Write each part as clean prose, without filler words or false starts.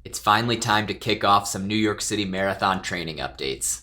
It's finally time to kick off some New York City Marathon training updates.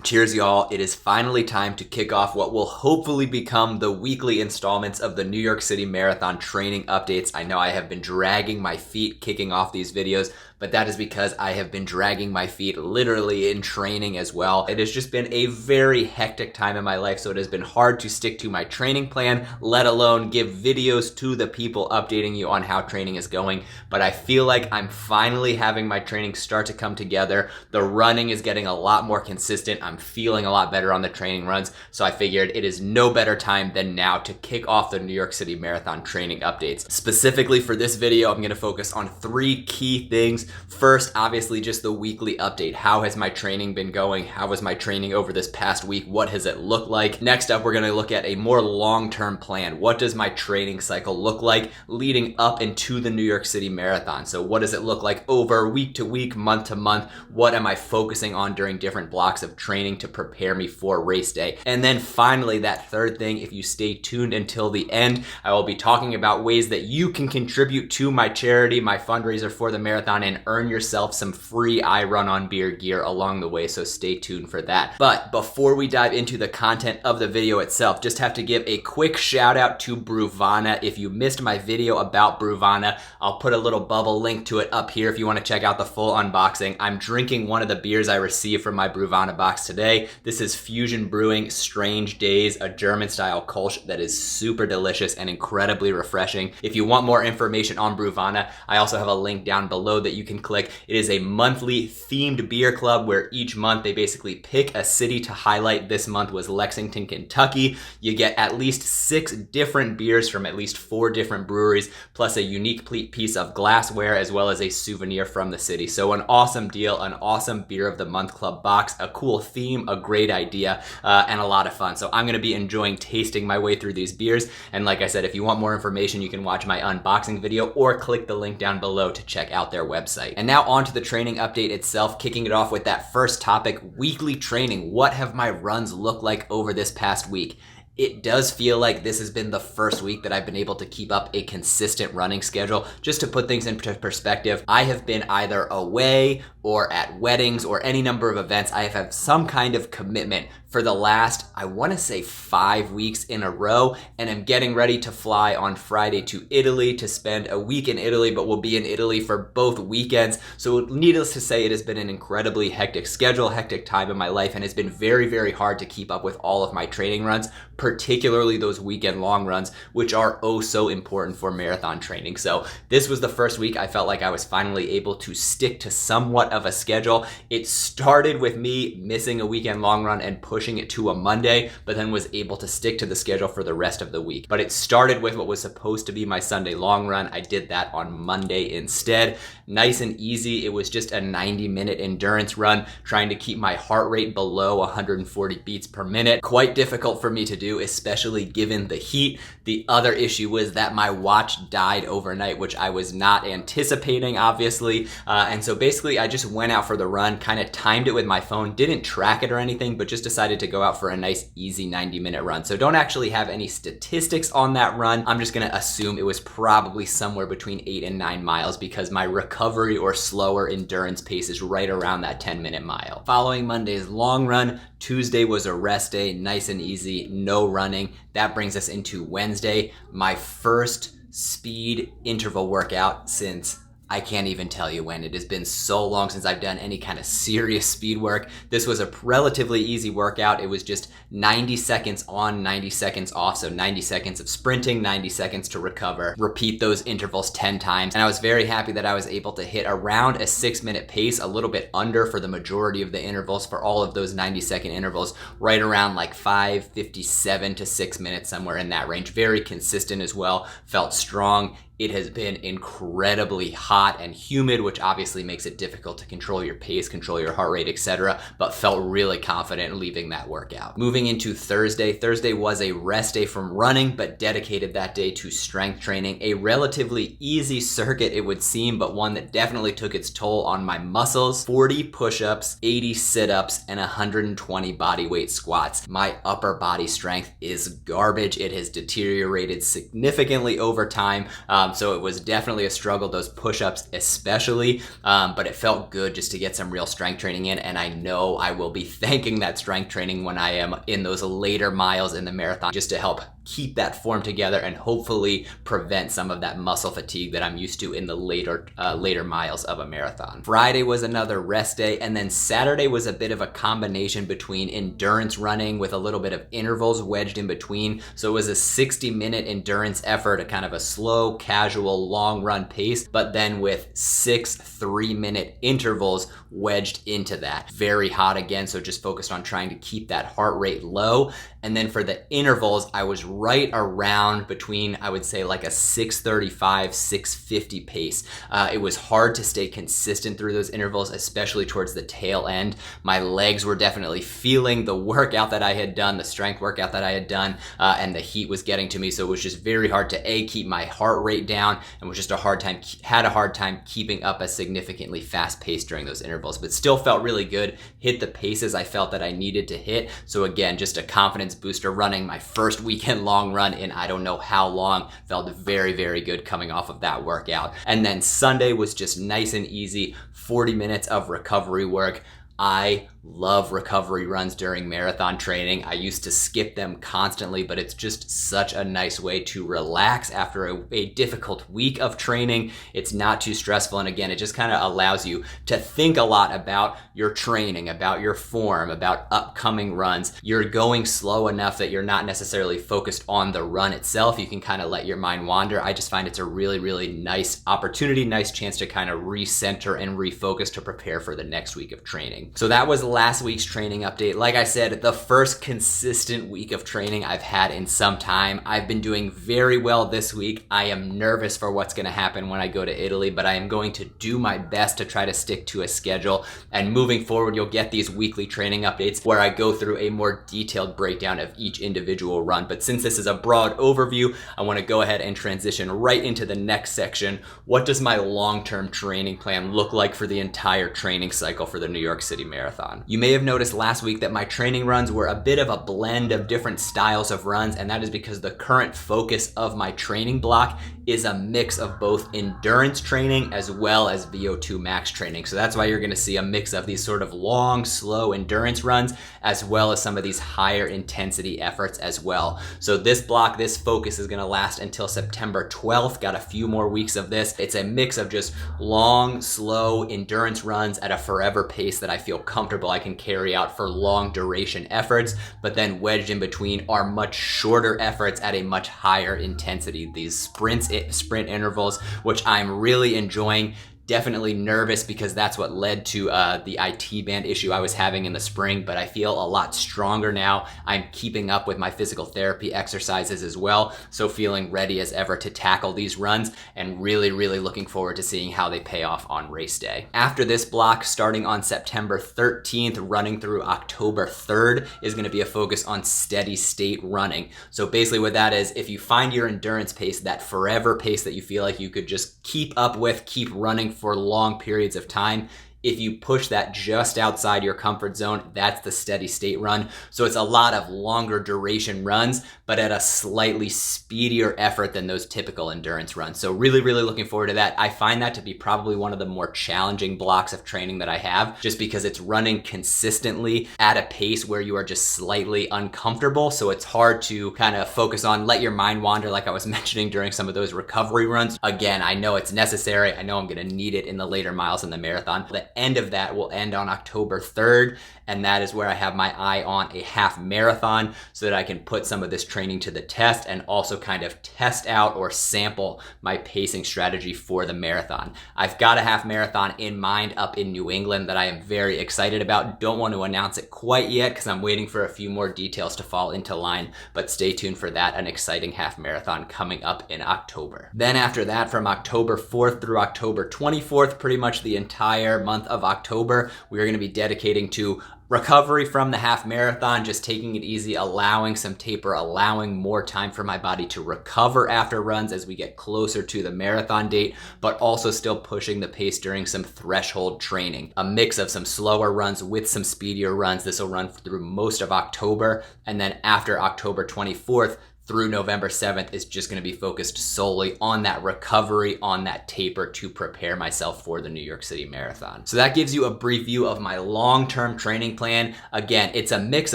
Cheers, y'all. It is finally time to kick off what will hopefully become the weekly installments of the New York City Marathon training updates. I know I have been dragging my feet kicking off these videos, but that is because I have been dragging my feet literally in training as well. It has just been a very hectic time in my life, so it has been hard to stick to my training plan, let alone give videos to the people updating you on how training is going. But I feel like I'm finally having my training start to come together. The running is getting a lot more consistent. I'm feeling a lot better on the training runs, so I figured it is no better time than now to kick off the New York City Marathon training updates. Specifically for this video, I'm going to focus on 3 key things. First, obviously just the weekly update. How has my training been going? How was my training over this past week? What has it looked like? Next up, we're going to look at a more long-term plan. What does my training cycle look like leading up into the New York City Marathon? So what does it look like over week to week, month to month? What am I focusing on during different blocks of training to prepare me for race day? And then finally, that third thing, if you stay tuned until the end, I will be talking about ways that you can contribute to my charity, my fundraiser for the marathon, and earn yourself some free I Run on Beer gear along the way, so stay tuned for that. But before we dive into the content of the video itself, just have to give a quick shout out to Bruvana. If you missed my video about Bruvana, I'll put a little bubble link to it up here if you want to check out the full unboxing. I'm drinking one of the beers I received from my Bruvana box today. This is Fusion Brewing Strange Days, a German style Kolsch that is super delicious and incredibly refreshing. If you want more information on Bruvana, I also have a link down below that you can click. It is a monthly themed beer club where each month they basically pick a city to highlight. This month was Lexington, Kentucky. You get at least 6 different beers from at least 4 different breweries, plus a unique piece of glassware as well as a souvenir from the city. So an awesome deal, an awesome beer of the month club box, a cool theme, a great idea, and a lot of fun. So I'm going to be enjoying tasting my way through these beers. And like I said, if you want more information, you can watch my unboxing video or click the link down below to check out their website. And now on to the training update itself, kicking it off with that first topic, weekly training. What have my runs looked like over this past week? It does feel like this has been the first week that I've been able to keep up a consistent running schedule. Just to put things into perspective, I have been either away or at weddings or any number of events. I have had some kind of commitment for the last, I want to say 5 weeks in a row, and I'm getting ready to fly on Friday to Italy to spend a week in Italy, but will be in Italy for both weekends. So needless to say, it has been an incredibly hectic schedule, hectic time in my life, and it's been very, very hard to keep up with all of my training runs, particularly those weekend long runs, which are oh so important for marathon training. So this was the first week I felt like I was finally able to stick to somewhat of a schedule. It started with me missing a weekend long run and pushing it to a Monday, but then was able to stick to the schedule for the rest of the week. But it started with what was supposed to be my Sunday long run. I did that on Monday instead. Nice and easy. It was just a 90-minute endurance run, trying to keep my heart rate below 140 beats per minute. Quite difficult for me to do, especially given the heat. The other issue was that my watch died overnight, which I was not anticipating, obviously. And so basically I just went out for the run, kind of timed it with my phone, didn't track it or anything, but just decided to go out for a nice easy 90-minute run. So don't actually have any statistics on that run. I'm just gonna assume it was probably somewhere between 8 and 9 miles because my recovery or slower endurance pace is right around that 10-minute mile. Following Monday's long run, Tuesday was a rest day, nice and easy, no running. That brings us into Wednesday, my first speed interval workout since I can't even tell you when. It has been so long since I've done any kind of serious speed work. This was a relatively easy workout. It was just 90 seconds on, 90 seconds off. So 90 seconds of sprinting, 90 seconds to recover. Repeat those intervals 10 times. And I was very happy that I was able to hit around a 6-minute pace, a little bit under for the majority of the intervals for all of those 90-second intervals, right around like 5:57 to 6 minutes, somewhere in that range. Very consistent as well. Felt strong It has been incredibly hot and humid, which obviously makes it difficult to control your pace, control your heart rate, etc., but felt really confident leaving that workout. Moving into Thursday. Thursday was a rest day from running, but dedicated that day to strength training. A relatively easy circuit, it would seem, but one that definitely took its toll on my muscles. 40 push-ups, 80 sit-ups, and 120 body weight squats. My upper body strength is garbage. It has deteriorated significantly over time, so it was definitely a struggle, those push-ups especially, but it felt good just to get some real strength training in, and I know I will be thanking that strength training when I am in those later miles in the marathon, just to help keep that form together and hopefully prevent some of that muscle fatigue that I'm used to in the later miles of a marathon. Friday was another rest day, and then Saturday was a bit of a combination between endurance running with a little bit of intervals wedged in between. So it was a 60-minute endurance effort, a kind of a slow, casual, long run pace, but then with 6 3-minute intervals wedged into that. Very hot again, so just focused on trying to keep that heart rate low. And then for the intervals, I was right around between, I would say, like a 6:35, 6:50 pace. It was hard to stay consistent through those intervals, especially towards the tail end. My legs were definitely feeling the workout that I had done, the strength workout that I had done, and the heat was getting to me. So it was just very hard to keep my heart rate down, and was just had a hard time keeping up a significantly fast pace during those intervals, but still felt really good. Hit the paces I felt that I needed to hit. So again, just a confidence booster running my first weekend long run in I don't know how long. Felt very, very good coming off of that workout. And then Sunday was just nice and easy, 40 minutes of recovery work. I love recovery runs during marathon training. I used to skip them constantly, but it's just such a nice way to relax after a difficult week of training. It's not too stressful, and again, it just kind of allows you to think a lot about your training, about your form, about upcoming runs. You're going slow enough that you're not necessarily focused on the run itself. You can kind of let your mind wander. I just find it's a really, really nice opportunity, nice chance to kind of recenter and refocus to prepare for the next week of training. So that was last week's training update. Like I said, the first consistent week of training I've had in some time. I've been doing very well this week. I am nervous for what's going to happen when I go to Italy, but I am going to do my best to try to stick to a schedule. And moving forward, you'll get these weekly training updates where I go through a more detailed breakdown of each individual run. But since this is a broad overview, I want to go ahead and transition right into the next section. What does my long-term training plan look like for the entire training cycle for the New York City Marathon? You may have noticed last week that my training runs were a bit of a blend of different styles of runs, and that is because the current focus of my training block is a mix of both endurance training as well as VO2 max training. So that's why you're going to see a mix of these sort of long, slow endurance runs as well as some of these higher intensity efforts as well. So this block, this focus is going to last until September 12th. Got a few more weeks of this. It's a mix of just long, slow endurance runs at a forever pace that I feel comfortable I can carry out for long duration efforts, but then wedged in between are much shorter efforts at a much higher intensity. These sprint intervals, which I'm really enjoying. Definitely nervous because that's what led to the IT band issue I was having in the spring, but I feel a lot stronger now. I'm keeping up with my physical therapy exercises as well, so feeling ready as ever to tackle these runs and really, really looking forward to seeing how they pay off on race day. After this block, starting on September 13th, running through October 3rd, is going to be a focus on steady state running. So basically what that is, if you find your endurance pace, that forever pace that you feel like you could just keep up with, keep running for long periods of time, if you push that just outside your comfort zone, that's the steady state run. So it's a lot of longer duration runs, but at a slightly speedier effort than those typical endurance runs. So really, really looking forward to that. I find that to be probably one of the more challenging blocks of training that I have, just because it's running consistently at a pace where you are just slightly uncomfortable. So it's hard to kind of focus on, let your mind wander like I was mentioning during some of those recovery runs. Again, I know it's necessary. I know I'm going to need it in the later miles in the marathon. The end of that will end on October 3rd. and that is where I have my eye on a half marathon so that I can put some of this training to the test and also kind of test out or sample my pacing strategy for the marathon. I've got a half marathon in mind up in New England that I am very excited about. Don't want to announce it quite yet because I'm waiting for a few more details to fall into line, but stay tuned for that, an exciting half marathon coming up in October. Then after that, from October 4th through October 24th, pretty much the entire month of October, we are going to be dedicating to recovery from the half marathon, just taking it easy, allowing some taper, allowing more time for my body to recover after runs as we get closer to the marathon date, but also still pushing the pace during some threshold training. A mix of some slower runs with some speedier runs. This will run through most of October, and then after October 24th, through November 7th is just going to be focused solely on that recovery, on that taper to prepare myself for the New York City Marathon. So that gives you a brief view of my long-term training plan. Again, it's a mix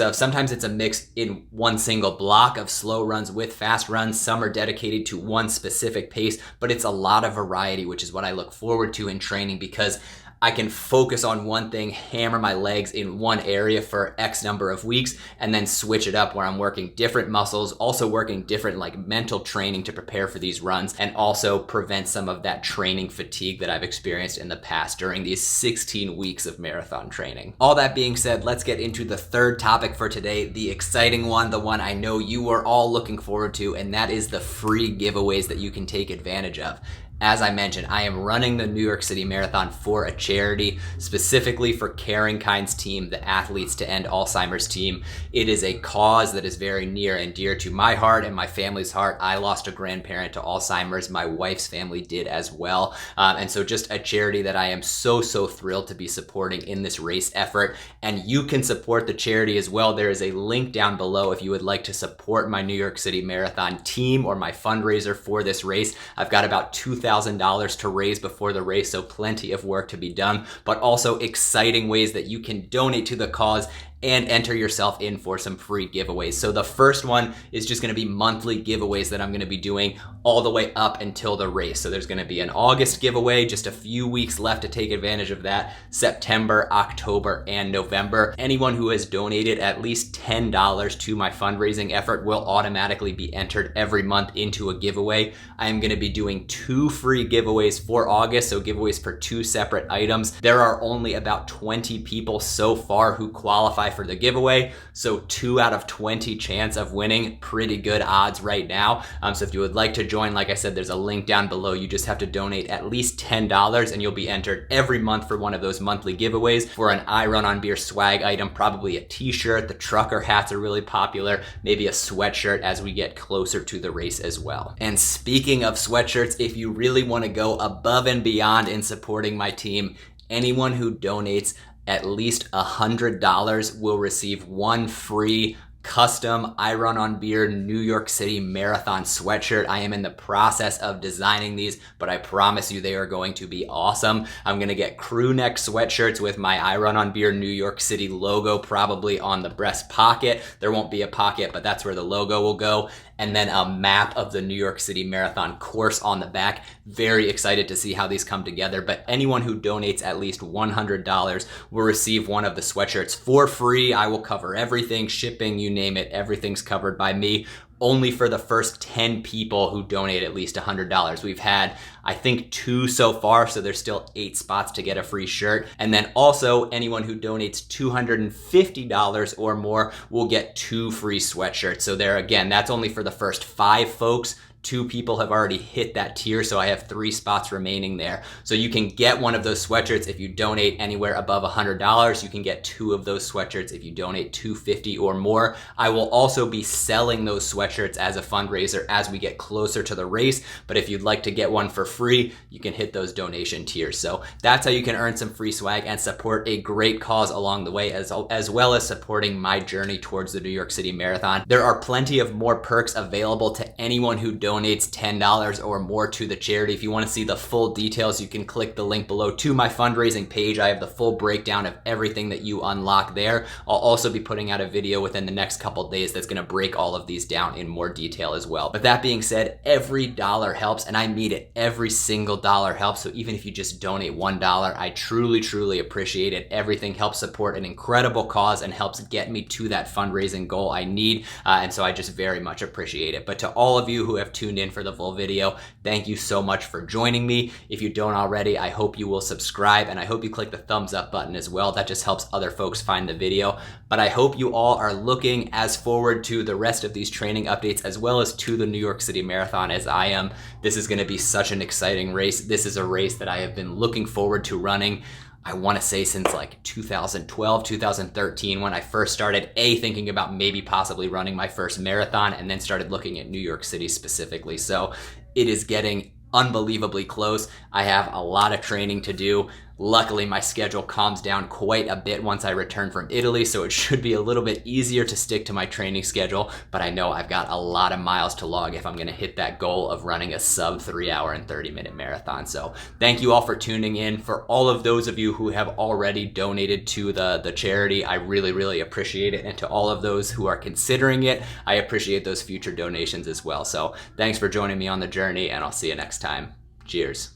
of, sometimes it's a mix in one single block of slow runs with fast runs. Some are dedicated to one specific pace, but it's a lot of variety, which is what I look forward to in training because I can focus on one thing, hammer my legs in one area for X number of weeks, and then switch it up where I'm working different muscles, also working different like mental training to prepare for these runs, and also prevent some of that training fatigue that I've experienced in the past during these 16 weeks of marathon training. All that being said, let's get into the third topic for today, the exciting one, the one I know you are all looking forward to, and that is the free giveaways that you can take advantage of. As I mentioned, I am running the New York City Marathon for a charity, specifically for Caring Kind's team, the Athletes to End Alzheimer's team. It is a cause that is very near and dear to my heart and my family's heart. I lost a grandparent to Alzheimer's. My wife's family did as well. And so just a charity that I am so thrilled to be supporting in this race effort. And you can support the charity as well. There is a link down below if you would like to support my New York City Marathon team or my fundraiser for this race. I've got about $2,000 to raise before the race, so plenty of work to be done, but also exciting ways that you can donate to the cause and enter yourself in for some free giveaways. So the first one is just going to be monthly giveaways that I'm going to be doing all the way up until the race. So there's going to be an August giveaway, just a few weeks left to take advantage of that, September, October, and November. Anyone who has donated at least $10 to my fundraising effort will automatically be entered every month into a giveaway. I am going to be doing 2 free giveaways for August, so giveaways for 2 separate items. There are only about 20 people so far who qualify for the giveaway, so 2 out of 20 chance of winning. Pretty good odds right now. So if you would like to join, like I said, there's a link down below. You just have to donate at least $10 and you'll be entered every month for one of those monthly giveaways for an I Run on Beer swag item, probably a t-shirt. The trucker hats are really popular, maybe a sweatshirt as we get closer to the race as well. And speaking of sweatshirts, if you really want to go above and beyond in supporting my team, anyone who donates at least $100 will receive 1 free custom I Run on Beer New York City Marathon sweatshirt. I am in the process of designing these, but I promise you they are going to be awesome. I'm going to get crew neck sweatshirts with my I Run on Beer New York City logo probably on the breast pocket. There won't be a pocket, but that's where the logo will go. And then a map of the New York City Marathon course on the back. Very excited to see how these come together, but anyone who donates at least $100 will receive one of the sweatshirts for free. I will cover everything, shipping, you name it, everything's covered by me. Only for the first 10 people who donate at least $100. We've had, I think, 2 so far, so there's still 8 spots to get a free shirt. And then also anyone who donates $250 or more will get 2 free sweatshirts. So there again, that's only for the first 5 folks. 2 people have already hit that tier, so I have 3 spots remaining there. So you can get one of those sweatshirts if you donate anywhere above $100. You can get 2 of those sweatshirts if you donate $250 or more. I will also be selling those sweatshirts as a fundraiser as we get closer to the race, but if you'd like to get one for free, you can hit those donation tiers. So that's how you can earn some free swag and support a great cause along the way, as well as supporting my journey towards the New York City Marathon. There are plenty of more perks available to anyone who donates donates $10 or more to the charity. If you want to see the full details, you can click the link below to my fundraising page. I have the full breakdown of everything that you unlock there. I'll also be putting out a video within the next couple days that's going to break all of these down in more detail as well. But that being said, every dollar helps, and I mean it. Every single dollar helps. So even if you just donate $1, I truly appreciate it. Everything helps support an incredible cause and helps get me to that fundraising goal I need. And so I just very much appreciate it. But to all of you who have tuned in for the full video, thank you so much for joining me. If you don't already, I hope you will subscribe, and I hope you click the thumbs up button as well. That just helps other folks find the video. But I hope you all are looking as forward to the rest of these training updates as well as to the New York City Marathon as I am. This is going to be such an exciting race. This is a race that I have been looking forward to running, I want to say since like 2012, 2013, when I first started thinking about maybe possibly running my first marathon, and then started looking at New York City specifically. So it is getting unbelievably close. I have a lot of training to do. Luckily, my schedule calms down quite a bit once I return from Italy, so it should be a little bit easier to stick to my training schedule, but I know I've got a lot of miles to log if I'm going to hit that goal of running a sub 3 hour and 30-minute marathon. So thank you all for tuning in. For all of those of you who have already donated to the charity, I really appreciate it. And to all of those who are considering it, I appreciate those future donations as well. So thanks for joining me on the journey, and I'll see you next time. Cheers.